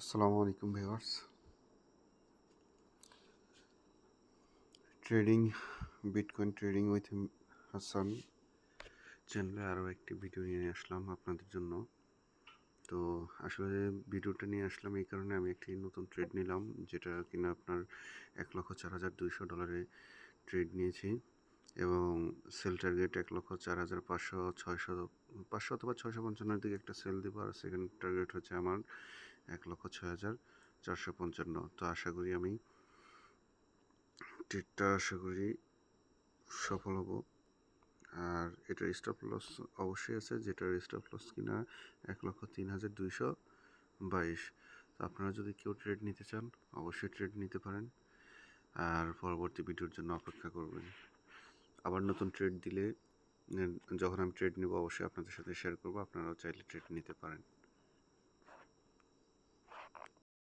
আসসালামু আলাইকুম viewers. Trading bitcoin trading with Hasan চ্যানেলে আরও একটি ভিডিও নিয়ে আসলাম আপনাদের জন্য। তো আসলে ভিডিওটা নিয়ে আসলাম এই কারণে, আমি একটি নতুন ট্রেড নিলাম, যেটা কিনা আপনার $1,04,200 ট্রেড নিয়েছি এবং সেল টার্গেট 1,04,500, 500 অথবা 655 দিকে একটা সেল দেবো, আর সেকেন্ড টার্গেট হচ্ছে আমার 1,06,455। তো আশা করি আমি ট্রেডটা সফল হব। আর এটার স্টপ লস অবশ্যই আছে, যেটার স্টপ লস কিনা 1,03,222। তো আপনারা যদি কেউ ট্রেড নিতে চান অবশ্যই ট্রেড নিতে পারেন, আর পরবর্তী ভিডিওর জন্য অপেক্ষা করবেন। আবার নতুন ট্রেড দিলে, যখন আমি ট্রেড নেব অবশ্যই আপনাদের সাথে শেয়ার করবো, আপনারাও চাইলে ট্রেড নিতে পারেন।